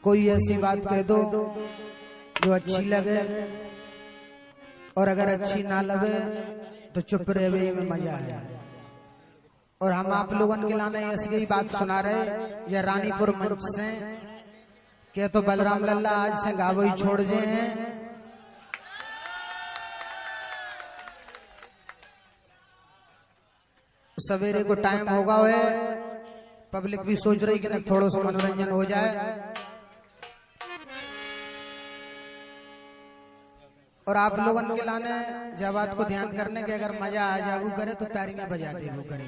कोई ऐसी बात कह दो जो अच्छी लगे, और अगर अच्छी ना लगे तो चुप रहे में मजा है। और हम आप लोगों के लाने ऐसी ही बात सुना रहे या रानीपुर मंच से के तो बलराम लल्ला आज से गावो ही छोड़ जे हैं। सवेरे को टाइम होगा है, पब्लिक भी सोच रही कि ना थोड़ा सा मनोरंजन हो जाए, और आप लोगों के लाने जब बात को ध्यान करने के अगर मजा आ जाऊ करे तो तारियां बजा दे वो करे।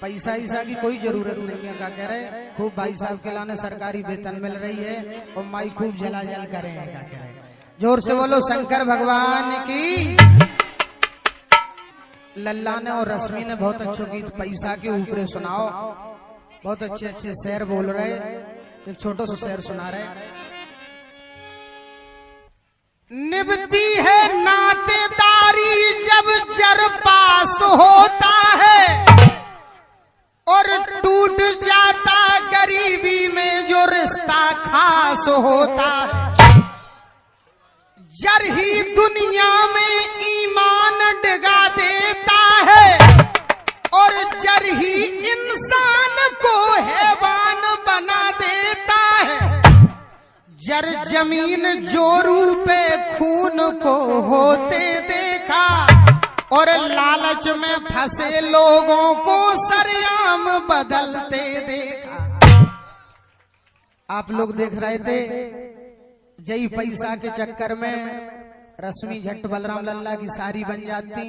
पैसा ईसा की कोई जरूरत नहीं है, क्या कह रहे खूब भाई साहब के लाने सरकारी वेतन मिल रही है और माई खूब जला जल करे हैं, क्या कह रहे जोर से बोलो शंकर भगवान की। लल्ला ने और रश्मि ने बहुत अच्छे गीत पैसा के ऊपर सुनाओ, बहुत अच्छे अच्छे शेर बोल रहे, एक छोटा सा शेर सुना रहे। निभती है नातेदारी जब जर पास होता है, और टूट जाता गरीबी में जो रिश्ता खास होता है। जर ही दुनिया में ईमान डिगा देता है, और जर ही इंसान को हैवान बना देता है। जर जमीन जोरू पे खून को होते देखा, और लालच में फंसे लोगों को सरेआम बदलते देखा। आप लोग देख रहे थे जय पैसा के चक्कर में रश्मि झट बलराम लल्ला की सारी बन जाती,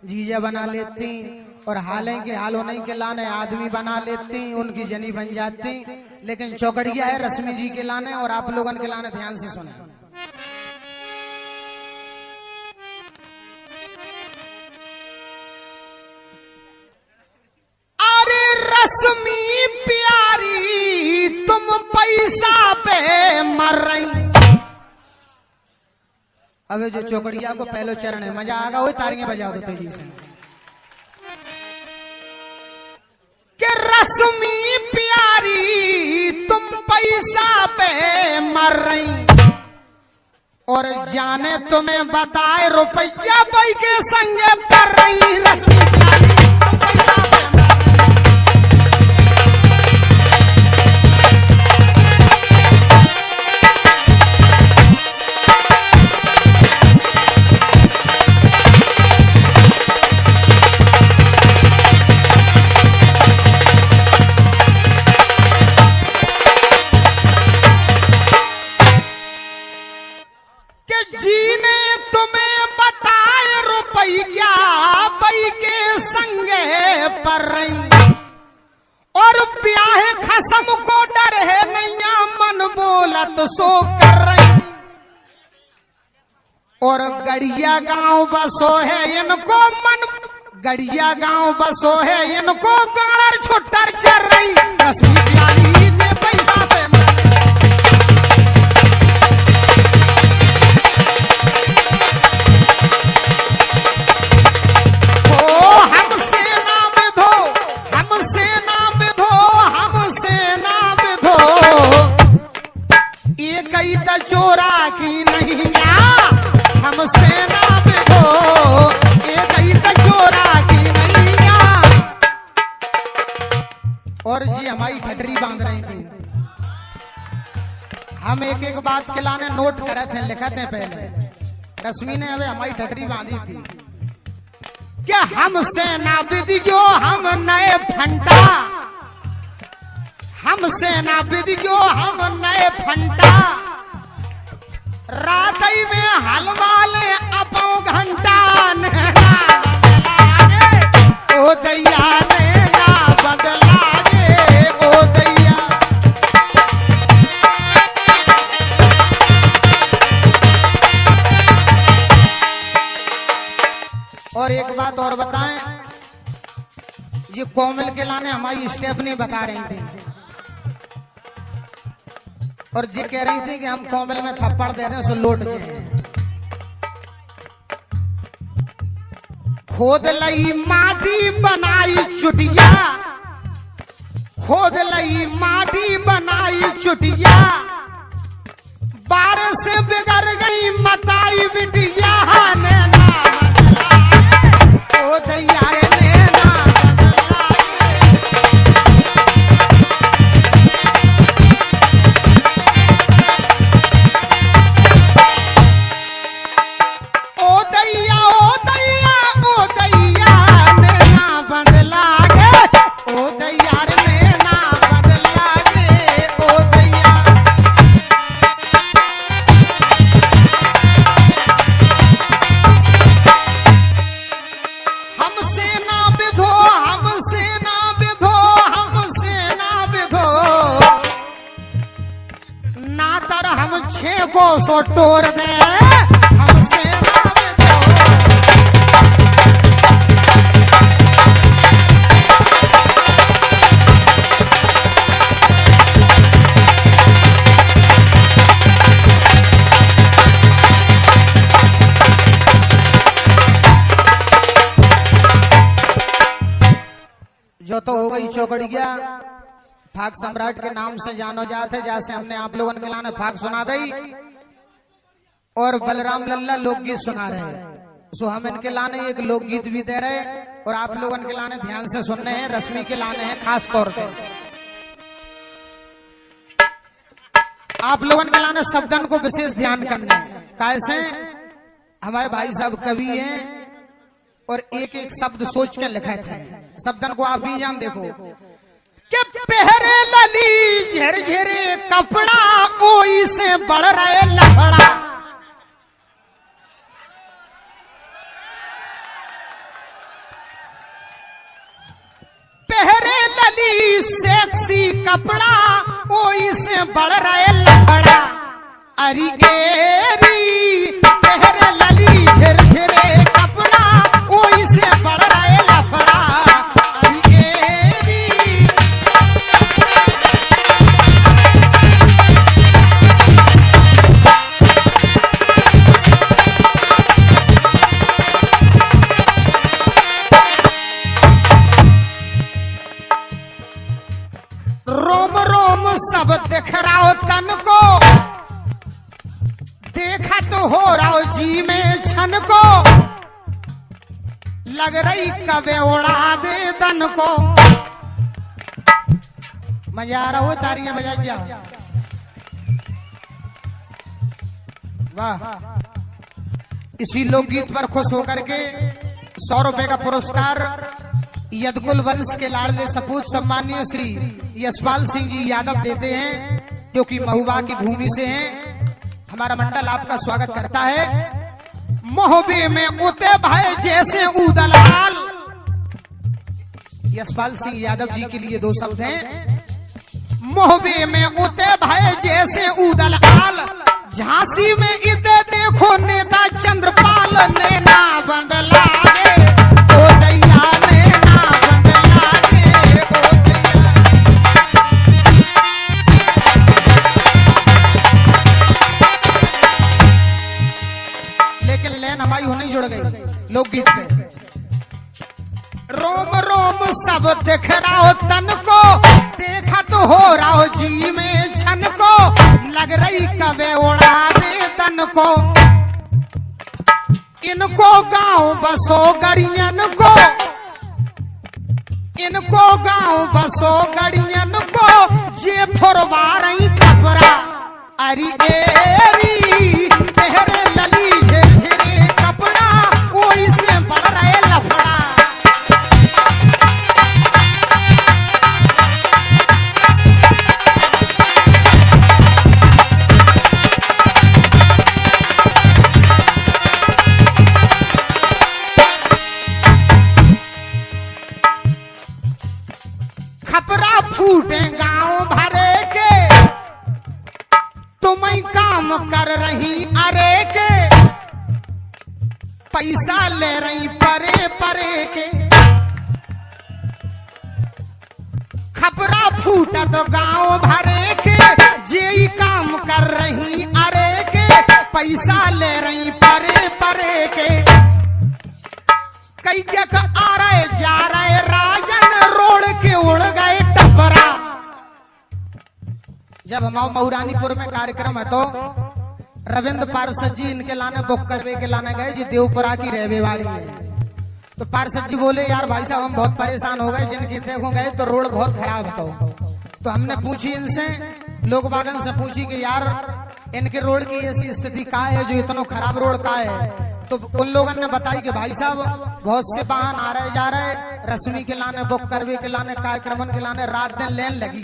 जीजा बना लेती, और हालांकि हालों नहीं के लाने आदमी बना लेती, उनकी जनी बन जाती। लेकिन चौकड़िया है रश्मि जी के लाने, और आप लोगों के लाने ध्यान से सुने। अरे रश्मि प्यारी तुम पैसा पे मर रही। अबे जो चौकड़िया को पहले चरण है, मजा आगा वो तारियां बजा दो तेजी से। कि रश्मि प्यारी तुम पैसा पे मर रही, और जाने तुम्हें बताए रुपया भाई के संगे कर रही। रश्मि प्यारी तुम पैसा पे को डर है नैया मन बोलत सो कर रही। और गड़िया गांव बसो है इनको मन, गड़िया गांव बसो है इनको गाड़र छुट्टर चल रही। रश्मि प्यारी जे पैसा पे चोरा की नहीं क्या हमसे ना बिधो, एक चोरा की नहीं क्या। और जी हमारी ठटरी बांध रही थी, हम एक एक बात के लाने नोट करे थे, लिखा थे पहले। रश्मि ने हमें हमारी ठटरी बांधी थी क्या हमसे ना बिधियो हम नए फंटा, हमसे ना बिधियो हम नए फंटा। रात में हलवा ले अपो घंटा, ओ दैया नैना बदला गे, ओ दैया। और एक बात और बताएं, ये कोमल के लाने हमारी स्टेप नहीं बता रही थी, और जी कह रही थी कि हम कोमल में थप्पड़ दे रहे हैं सो लौट जाए। खोद लई माटी बनाई चुटिया, खोद लई माटी बनाई चुटिया, बार से बिगड़ गई मताई बिटिया। नैना बदलाए ओ दैया रे नैना सो टोर दे हमसे ना बिधो। जो तो हो गई चौकड़िया फाग सम्राट के नाम से जानो जाते, जैसे हमने आप लोगों के लाने फाग सुना दी और बलराम लल्ला लोकगीत सुना रहे हैं। सो हम इनके लाने एक लोकगीत भी दे रहे और आप लोगों के लाने ध्यान से सुनने हैं, रश्मि के लाने हैं खास तौर से। आप लोगों के लाने शब्दन को विशेष ध्यान करना है। कैसे हमारे भाई साहब कवि हैं और एक एक शब्द सोच के लिखे थे। शब्दन को आप भी जान देखो कि पहरे लली झरझरे कपड़ा कोई से बढ़ रहे लफड़ा। पहरे लली सेक्सी कपड़ा कोई से बढ़ रहे लफड़ा। अरे एरी पहरे लली झरझरे कपड़ा कोई से बढ़ रहे लफड़ा। रोम रोम सब दिख रहा तन को, देखा तो हो रहा जी में छन को। लग रही कवे उड़ा दे तन को। मजा आ रहा हो, तारियां बजा जा। वाह। इसी लोकगीत पर खुश होकर के 100 रुपए का पुरस्कार यदकुल वंश के लाडले सपूत सम्मानीय श्री यशपाल सिंह जी यादव देते हैं, जो कि महुआ की भूमि से हैं। हमारा मंडल आपका स्वागत करता है। मोहबे में उते भाई जैसे उदल हाल। यशपाल सिंह यादव जी के लिए 2 शब्द हैं। मोहबे में उते भाई जैसे उदल हाल। झांसी में इते देखो नेता चंद्रपाल। नैना बंदला गे ओ दैया, नैना बंदला गे ओ दैया। लेकिन लैन हमारी हो नहीं जुड़ गई लोकगीत पे। रोम रोम सब दिख रहा हो तन को, देखा तो हो रहा हो जी में छन को। लग रही कवे उड़ा दे तन को। इनको गांव बसो गड़ियन को, इनको गांव बसो गड़ियन को। जे फुरवा रही कपड़ा। अरे एरी पहरे लली झरझरे कपड़ा कोई से बढ़ रहे लफड़ा। खपरा फूटे गांव भरे के, तुम काम कर रही अरे के। पैसा ले रही परे परे के। खपरा फूटा तो गांव भरे के, जे काम कर रही अरे के। पैसा ले रही परे परे के। कई आ रहे जा रहे राजन रोड के उड़ गए टपरा। जब हमारे मऊरानीपुर में कार्यक्रम है तो रविंद्र पार्षद जी इनके लाने बुक करवे के लाने गए जी देवपुरा की रहवे वाली है। तो पार्षद जी बोले यार भाई साहब हम बहुत परेशान हो गए, जिनके देखो गए तो रोड बहुत खराब तो हमने पूछी इनसे, लोग बागन से पूछी कि यार इनके रोड की ऐसी स्थिति का है जो इतना खराब रोड का है। तो उन लोगों ने बताई कि भाई साहब बहुत से वाहन आ रहे जा रहे, रश्मि के लाने बुक करवे के लाने कार्यक्रम के लाने रात दिन लेन लगी।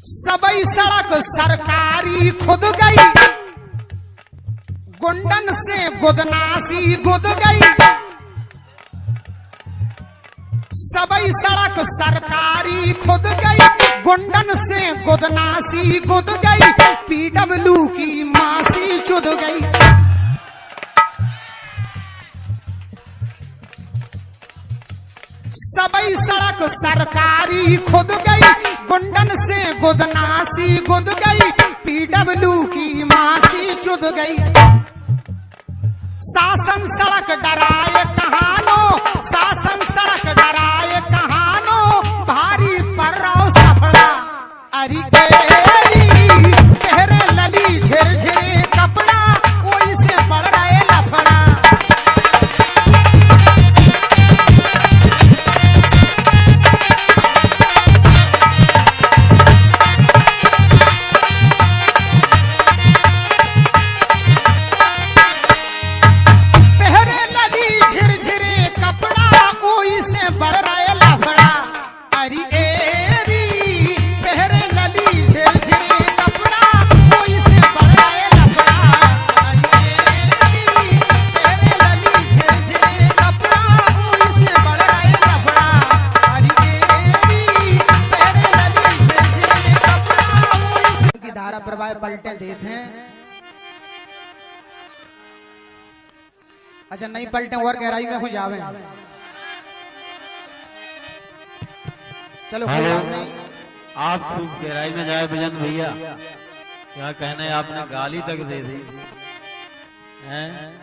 सबई सड़क सरकारी खुद गई, गुंडन से गुदनासी गुद गई। सबई सड़क सरकारी खुद गई, गुंडन से गुदनासी गुद गई। पीडब्ल्यू की मासी चुद गई। सबई सड़क सरकारी खुद गई, गुंडन से गुदनासी गुद गई। पीडब्ल्यू की मासी चुद गई। शासन सड़क डराए कहानो, शासन सड़क डराए कहानो। भारी पर रहो सफड़ा अरी पहरे लली झिरझिरे कपड़ा, वही से बढ़ रहे लफड़ा। पलटे देते हैं। अच्छा नहीं पलटे और गहराई में हो जावे। चलो आप खूब गहराई में जाए भजन भैया, क्या कहने आपने गाली तक दे दी हैं।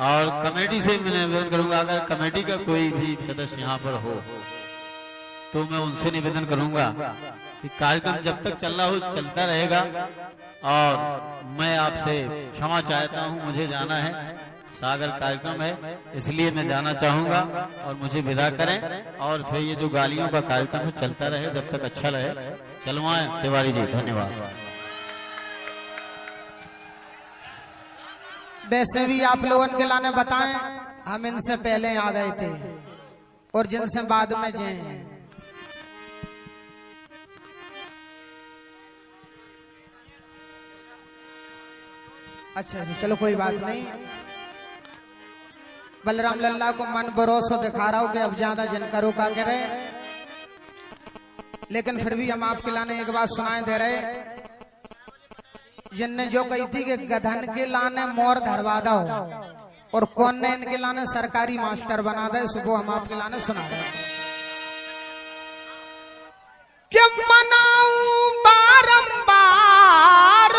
और कमेटी से मैं निवेदन करूंगा, अगर कमेटी का कोई भी सदस्य यहाँ पर हो तो मैं उनसे निवेदन करूंगा कि कार्यक्रम जब तक चल रहा हो चलता रहेगा। और मैं आपसे क्षमा चाहता हूं, मुझे जाना है, सागर कार्यक्रम है इसलिए मैं जाना चाहूंगा और मुझे विदा करें। और फिर ये जो गालियों का कार्यक्रम है चलता रहे जब तक अच्छा रहे। चलवाएं तिवारी जी, धन्यवाद। वैसे भी आप लोगों के लाने बताएं, हम इनसे पहले आ गए थे और जिनसे बाद में जाए। अच्छा चलो कोई बात नहीं। बलराम लल्ला को मन भरोसा दिखा रहा हूं कि अब ज्यादा जनकरों का करे, लेकिन फिर भी हम आपके लाने एक बात सुनाए दे रहे। जिनने जो कही थी कि गधन के लाने मोर धरवा दो और कौन ने इनके लाने सरकारी मास्टर बना दे, सुबह हम आपके लाने सुना रहे। कि मनाऊं बारंबार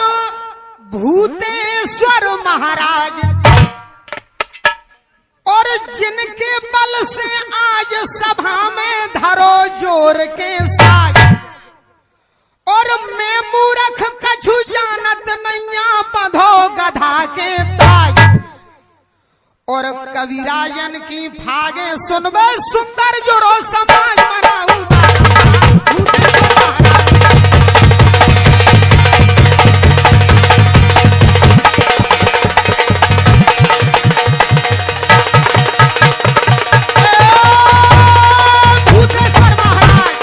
भूतेश्वर महाराज, और जिनके बल से आज सभा में धरो जोर के साज। और मैं मूर्ख कछु जानत नैया पधो गधा के ताज। और कविराजन की फागे सुनबे सुंदर जोरो समाज मनाऊं भूतेश्वर महाराज।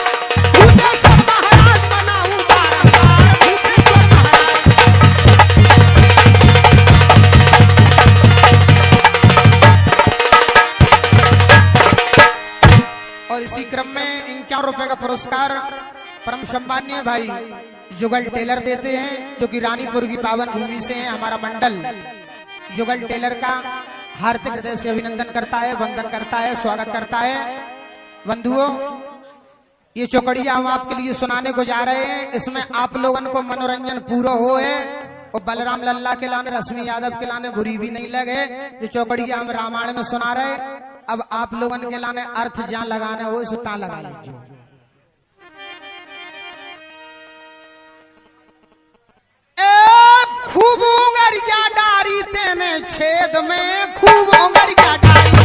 ₹51 का पुरस्कार परम सम्मानीय भाई जुगल टेलर देते हैं, जो कि रानीपुर की पावन भूमि से है। हमारा मंडल जुगल टेलर का हार्दिक हृदय से अभिनंदन करता है, वंदन करता है, स्वागत करता है। बंधुओं, ये चौकड़िया हम आपके लिए सुनाने को जा रहे हैं, इसमें आप लोगों को मनोरंजन पूरा हो है। और बलराम लल्ला के लाने, रश्मि यादव के लाने बुरी भी नहीं लगे। जो चौकड़िया हम रामायण में सुना रहे, अब आप लोगों के लाने अर्थ जहां लगाने हो सुता लगा लीजिए। खूब उंगरिया डारी तेने छेद में खूब उंगरिया डारी।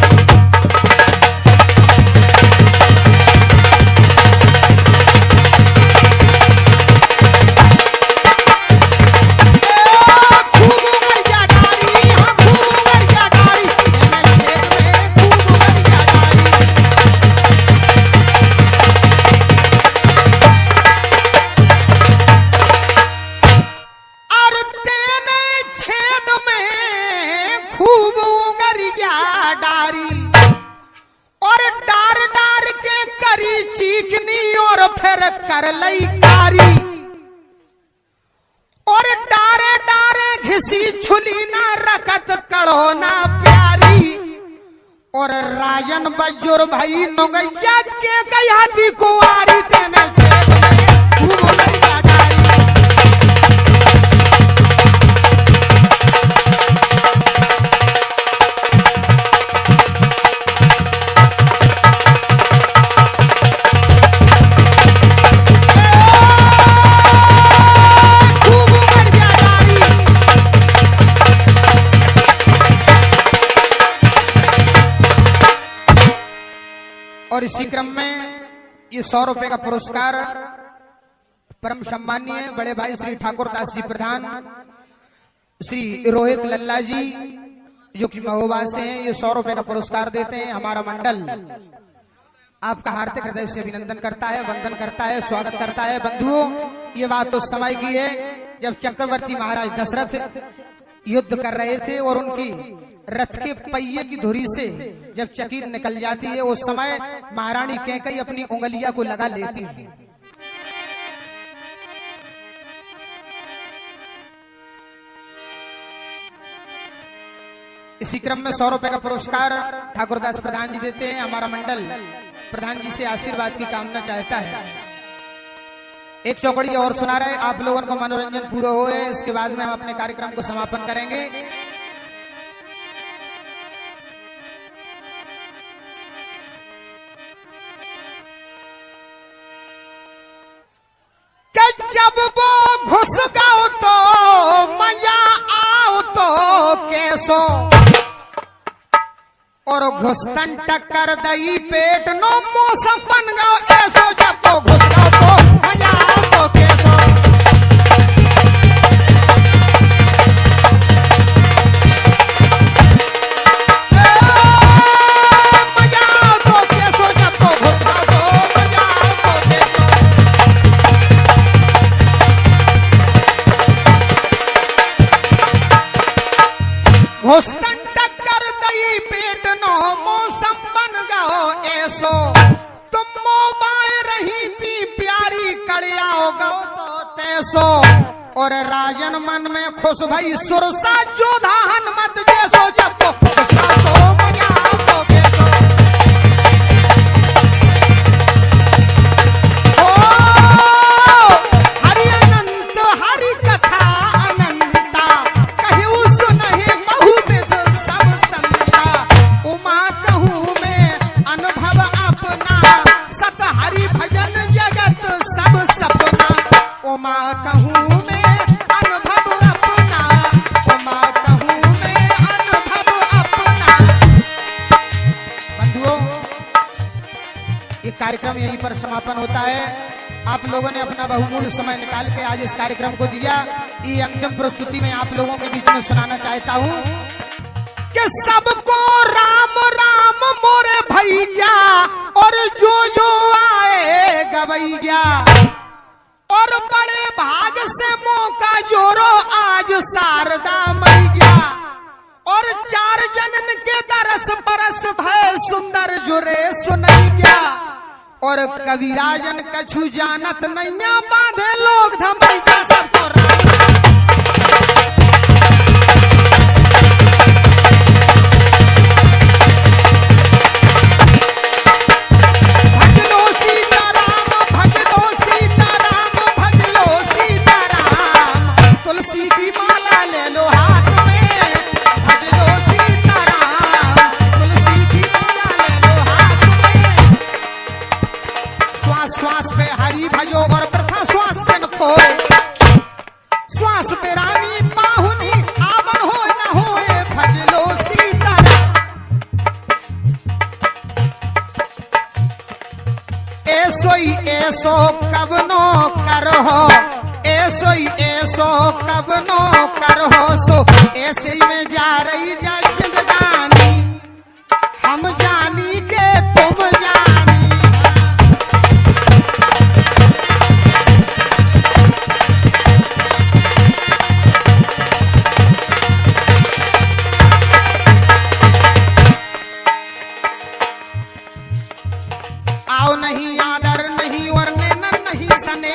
कर लई कारी और डारे डारे घिसी छुली ना रकत कड़ो ना प्यारी। और राजन बजुर भाई नुगैया के कयाती कुंवारी तेने छेद में खूब उंगरिया डारी। और इसी क्रम में ये 100 रुपए का पुरस्कार परम सम्मानीय बड़े भाई श्री ठाकुर दास जी प्रधान श्री रोहित लल्ला जी जो कि महोबा से हैं, ये 100 रुपए का पुरस्कार देते हैं। हमारा मंडल आपका हार्दिक हृदय से अभिनंदन करता है, वंदन करता है, स्वागत करता है। बंधुओं, ये बात तो समय की है जब चक्रवर्ती महाराज दशरथ युद्ध कर रहे थे और उनकी रथ के पहिए की धुरी से जब चकीर निकल जाती है उस समय महारानी कैकेयी अपनी उंगलिया को लगा लेती है। इसी क्रम में 100 रुपए का पुरस्कार ठाकुरदास प्रधान जी देते हैं। हमारा मंडल प्रधान जी से आशीर्वाद की कामना चाहता है। एक चौकड़ी और सुना रहे, आप लोगों को मनोरंजन पूरा हो है, इसके बाद में हम अपने कार्यक्रम को समापन करेंगे। जब वो घुस गाओ तो मजा आओ तो कैसो और घुस्तन टक्कर दई पेट नो मौसम बन गाओ ऐसो। जब वो घुस गाओ तो मजा आओ तो कैसो। मजा आओ तो कैसो, जब वो घुस गाओ तो मजा आओ तो कैसो। घुस्तन टक्कर दई पेट नो मौसम बन गओ ऐसो। तुम मोबाइल रही थी प्यारी कड़ियाओ गो तो तैसो। और राजन मन में खुश भई सुरसा जोधा हनुमत जैसो। जब तो घुसगा तो मजा आओ तो कैसो। हरि अनंत हरि कथा अनंता कहू सुनहि बहुविध सब संता। उमा कहूँ मैं अनुभव अपना सत हरि भजन जगत सब सपना। उमा कहूँ मैं अनुभव अपना, उमा कहूँ मैं अनुभव अपना। बंधुओं, ये कार्यक्रम यहीं पर समापन होता है। आप लोगों ने अपना बहुमूल्य समय निकाल के आज इस कार्यक्रम को दिया। ये अंतिम प्रस्तुति में आप लोगों के बीच में सुनाना चाहता हूँ कि सबको राम राम मोरे भैया और जो आए गवैया। और बड़े भाग से मौका जोरो आज शारदा मैया। और 4 जनन के दरस परस भय सुंदर जुरे सुनैया। और कविराजन कछु जानत नैया बांधे लोग धमैया। सबको भजलो सीताराम, भजलो सीताराम, भजलो सीताराम। तुलसी की माला ले लो हाथ में, भजलो सीताराम। तुलसी की माला ले लो हाथ में। श्वास श्वास पे हरि भजो और प्रथा श्वास से न खोए। श्वास पे रानी बाहुनी ऐसो कबनो करहो, ऐसो कबनो करहो, सो ऐसे में जा रही जा जिंदगानी, हम जानी के तुम जानी। आओ नहीं आदर नहीं और नैनन नहीं सने,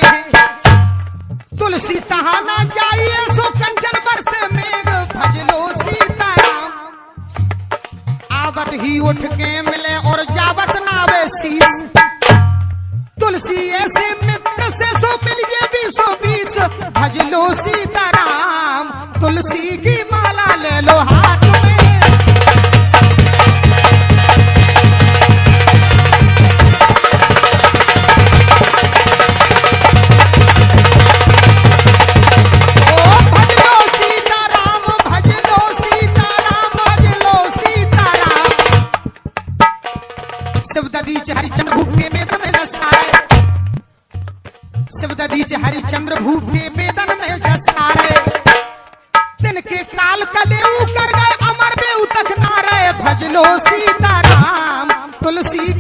तुलसी तहा ना जाइए सो कंचन बरसे मेघ, भजलो सीताराम। आवत ही उठ के मिले और जावत नावे शीस, तुलसी ऐसे मित्र से सो मिल गए 20-20, भजलो सीताराम। तुलसी की माला ले लो हाथ में, हरिचंद्र भूपे वेदन में जसारे, शिवदधीच हरिचंद्र भूपे वेदन में जसारे, तिनके काल कलेऊ कर गए अमर बेऊ तक नारे, भजलो सीताराम। तुलसी